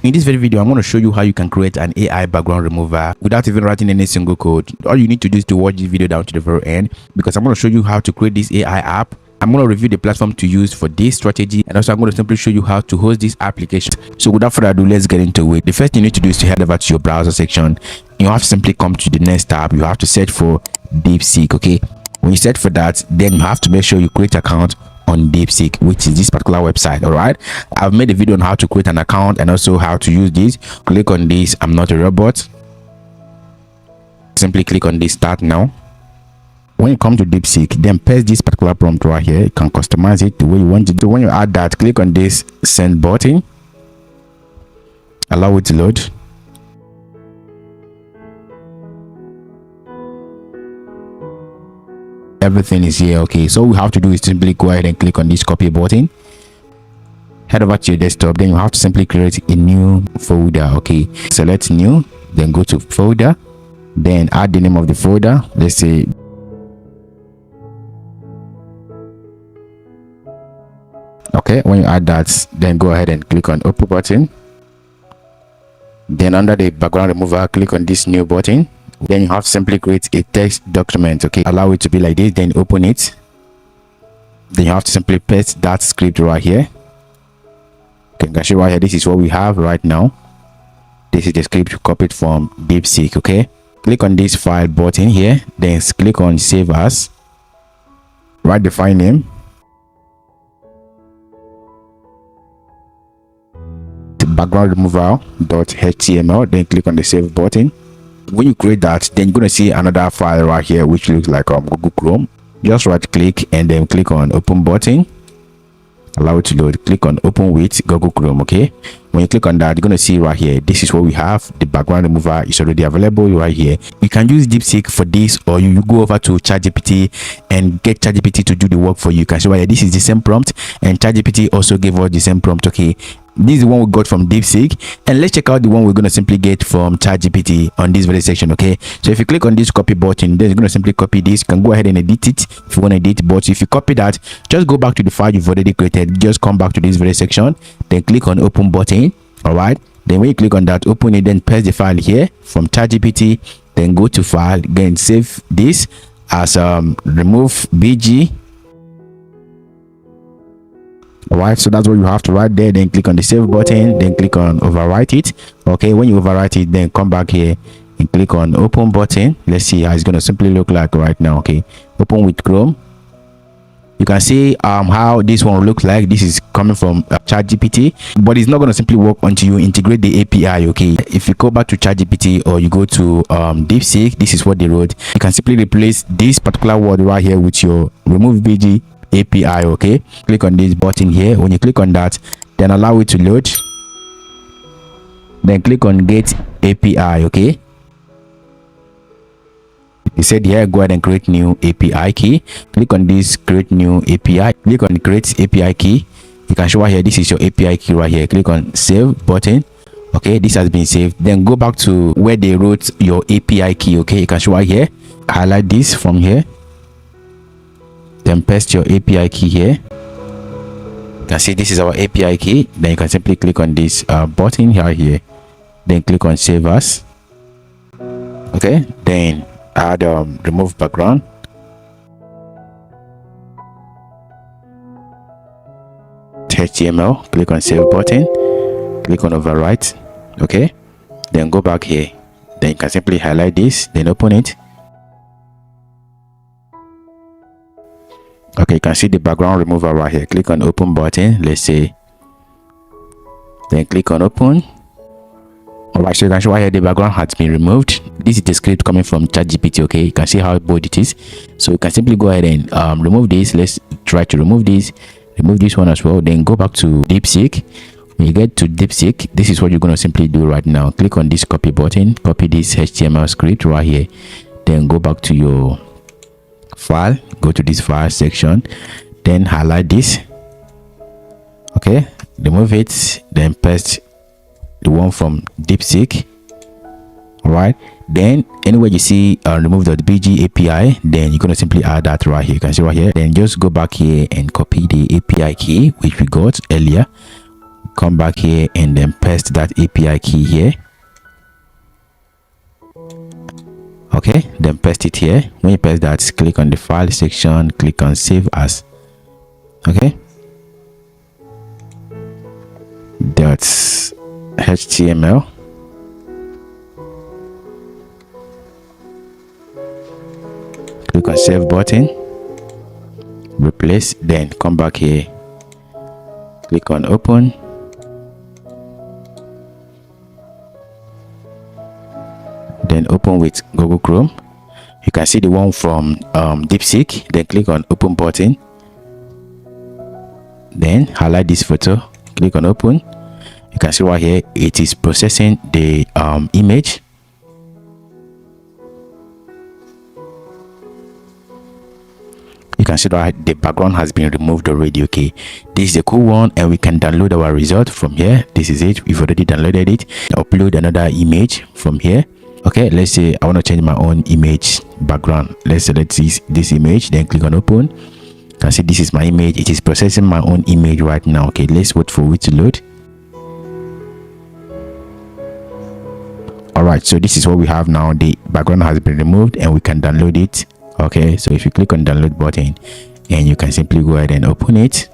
In this very video, I'm going to show you how you can create an AI background remover without even writing any single code. All you need to do is to watch this video down to the very end, because I'm going to show you how to create this AI app. I'm going to review the platform to use for this strategy, and also I'm going to simply show you how to host this application. So without further ado, let's get into it. The first thing you need to do is to head over to your browser section. You have to simply come to the next tab. You have to search for DeepSeek. Okay, when you search for that, then you have to make sure you create an account on DeepSeek, which is this particular website. All right, I've made a video on how to create an account and also how to use this. Click on this I'm not a robot. Simply click on this start now. When you come to DeepSeek, then paste this particular prompt right here. You can customize it the way you want it. So when you add that, click on this send button, allow it to load. Everything is here. Okay, so all we have to do is simply go ahead and click on this copy button, head over to your desktop, then you have to simply create a new folder. Okay, select new, then go to folder, then add the name of the folder. Let's say okay. When you add that, then go ahead and click on open button, then under the background remover, click on this new button. Then you have to simply create a text document. Okay, allow it to be like this, then open it. Then you have to simply paste that script right here. Okay, you can see right here, this is what we have right now. This is the script copied from DeepSeek. Okay, click on this file button here, then click on save as, write the file name, background remover.html, then click on the save button. When you create that, then you're going to see another file right here which looks like Google Chrome. Just right click and then click on open button, allow it to load. Click on open with Google Chrome. Okay, when you click on that, you're going to see right here, this is what we have. The background remover is already available right here. You can use DeepSeek for this, or you go over to ChatGPT and get ChatGPT to do the work for you. You can see right here, this is the same prompt, and ChatGPT also gave us the same prompt. Okay, this is the one we got from DeepSeek, and let's check out the one we're going to simply get from ChatGPT on this very section. Okay, so if you click on this copy button, then you're going to simply copy this. You can go ahead and edit it if you want to edit, but if you copy that, just go back to the file you've already created. Just come back to this very section, then click on open button. All right, then when you click on that, open it, then paste the file here from ChatGPT, then go to file, then save this as Remove.bg. All right, so that's what you have to write there. Then click on the save button, then click on overwrite it. Okay, when you overwrite it, then come back here and click on open button. Let's see how it's going to simply look like right now. Okay, open with Chrome. You can see how this one looks like. This is coming from ChatGPT, but it's not going to simply work until you integrate the API. Okay, if you go back to ChatGPT or you go to DeepSeek, this is what they wrote. You can simply replace this particular word right here with your Remove.bg API. Okay, click on this button here. When you click on that, then allow it to load, then click on get API. Okay, it said here, go ahead and create new API key. Click on this create new API, click on create API key. You can show right here, this is your API key right here. Click on save button. Okay, this has been saved. Then go back to where they wrote your API key. Okay, you can show right here, highlight this from here, then paste your API key here. You can see this is our API key. Then you can simply click on this button right here, then click on save as. Okay, then add remove background, HTML, click on save button, click on overwrite. Okay, then go back here, then you can simply highlight this, then open it. Okay, you can see the background remover right here. Click on open button, let's say, then click on open. All right, so you can see right here the background has been removed. This is the script coming from ChatGPT. Okay, you can see how bold it is. So you can simply go ahead and remove this. Let's try to remove this one as well, then go back to DeepSeek. When you get to DeepSeek, this is what you're going to simply do right now. Click on this copy button, copy this HTML script right here, then go back to your file, go to this file section, then highlight this. Okay, remove it, then paste the one from DeepSeek. All right, then anywhere you see Remove.bg API, then you're going to simply add that right here. You can see right here, then just go back here and copy the API key which we got earlier. come back here and then paste that API key here. Okay, then paste it here. When you paste that, click on the file section, click on save as. Okay, that's HTML. Click on save button, replace, then come back here, click on open, then open with Google Chrome. You can see the one from DeepSeek. Then click on open button, then highlight this photo, click on open. You can see right here it is processing the image. You can see that the background has been removed already. Okay, this is a cool one, and we can download our result from here. This is it. We've already downloaded it. Upload another image from here. Okay, let's say I want to change my own image background. Let's select this image, then click on open. You can see this is my image. It is processing my own image right now. Okay, let's wait for it to load. All right, so this is what we have now. The background has been removed and we can download it. Okay, so if you click on download button, and you can simply go ahead and open it.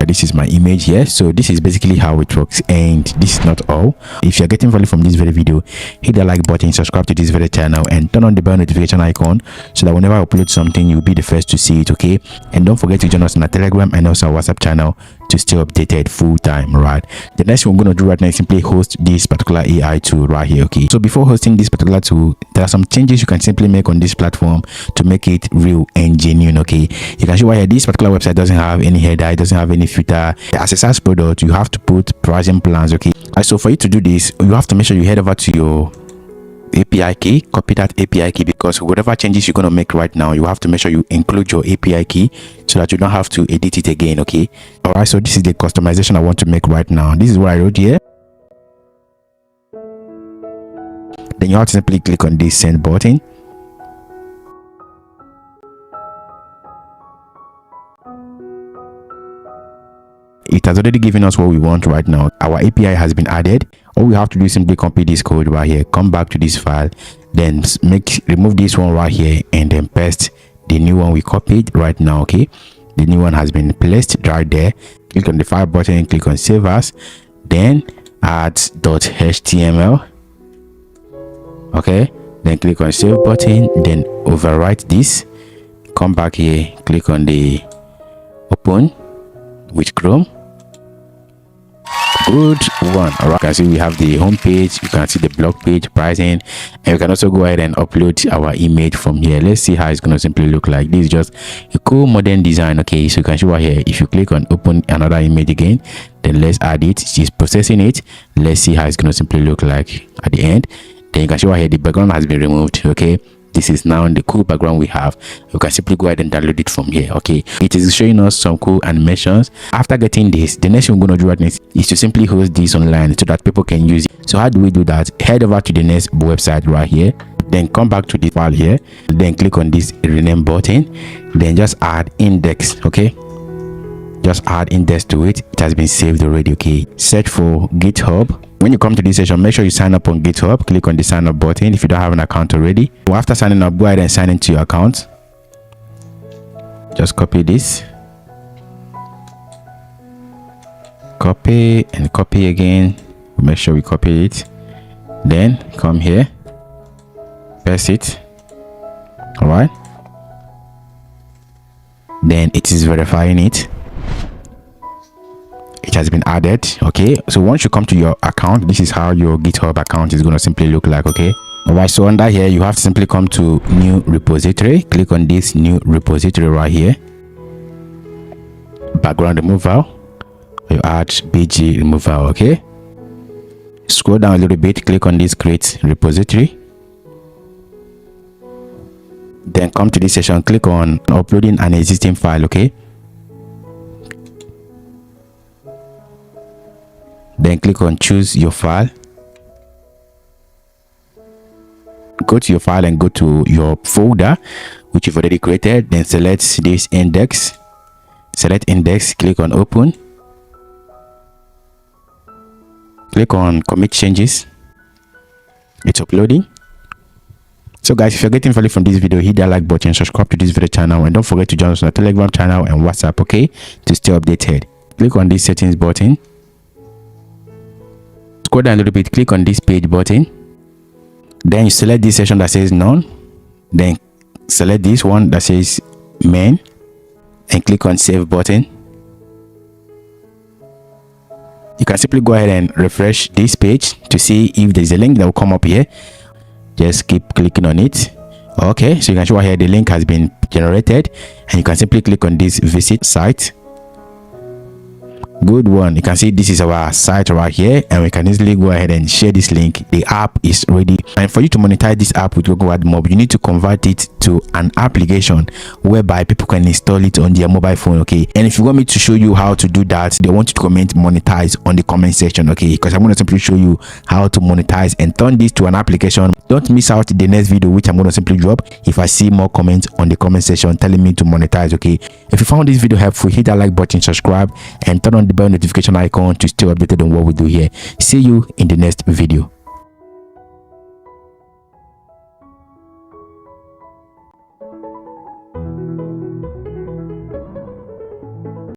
This is my image here. So this is basically how it works, and this is not all. If you're getting value from this very video, hit the like button, subscribe to this very channel, and turn on the bell notification icon so that whenever I upload something, you'll be the first to see it. Okay, and don't forget to join us on our Telegram and also our WhatsApp channel to stay updated full time. Right, the next thing we're going to do right now is simply host this particular AI tool right here. Okay, so before hosting this particular tool, there are some changes you can simply make on this platform to make it real and genuine. Okay, you can see why this particular website doesn't have any header, it doesn't have any filter. As a SaaS product, you have to put pricing plans. Okay, so for you to do this, you have to make sure you head over to your API key, copy that API key, because whatever changes you're going to make right now, you have to make sure you include your API key so that you don't have to edit it again. Okay, all right, so this is the customization I want to make right now. This is what I wrote here. Then you have to simply click on this send button. It has already given us what we want right now. Our API has been added. All we have to do is simply copy this code right here, come back to this file, then remove this one right here, and then paste the new one we copied right now. Okay, the new one has been placed right there. Click on the file button, click on save as, then add .html. Okay, then click on save button, then overwrite this, come back here, click on the open with Chrome. Good one. All right, you can see we have the home page, you can see the blog page, pricing, and we can also go ahead and upload our image from here. Let's see how it's going to simply look like. This is just a cool modern design. Okay, so you can see right here, if you click on open another image again, then let's add it. She's processing it. Let's see how it's going to simply look like at the end. Then you can see right here, the background has been removed. Okay, this is now the cool background we have. You can simply go ahead and download it from here. Okay, it is showing us some cool animations. After getting this, the next thing we're going to do right now is to simply host this online so that people can use it. So how do we do that? Head over to the next website right here, then come back to the file here, then click on this rename button, then just add index. Okay, just add index to it. It has been saved already. Okay, search for GitHub. When you come to this session, make sure you sign up on GitHub. Click on the sign up button if you don't have an account already. Well, after signing up, go ahead and sign into your account. Just copy this, copy and copy again. Make sure we copy it, then come here, paste it. All right, then it is verifying it. It has been added. Okay, so once you come to your account, this is how your GitHub account is going to simply look like. Okay, all right, so under here you have to simply come to new repository, click on this new repository right here, background removal, you add bg removal. Okay, scroll down a little bit, click on this create repository, then come to this section, click on uploading an existing file. Okay, then click on choose your file, go to your file and go to your folder which you've already created, then select this index, select index, click on open, click on commit changes. It's uploading. So guys, if you're getting value from this video, hit that like button, subscribe to this video channel, and don't forget to join us on our Telegram channel and WhatsApp, okay, to stay updated. Click on this settings button. Scroll down a little bit, click on this page button. Then you select this section that says none. Then select this one that says main and click on save button. You can simply go ahead and refresh this page to see if there's a link that will come up here. Just keep clicking on it. Okay, so you can show here the link has been generated, and you can simply click on this visit site. Good one. You can see this is our site right here, and we can easily go ahead and share this link. The app is ready, and for you to monetize this app with Google AdMob, you need to convert it to an application whereby people can install it on their mobile phone, okay? And if you want me to show you how to do that, they want you to comment monetize on the comment section, okay? Because I'm going to simply show you how to monetize and turn this to an application. Don't miss out the next video, which I'm going to simply drop if I see more comments on the comment section telling me to monetize, okay? If you found this video helpful, hit that like button, subscribe, and turn on the bell notification icon to stay updated on what we do here. See you in the next video.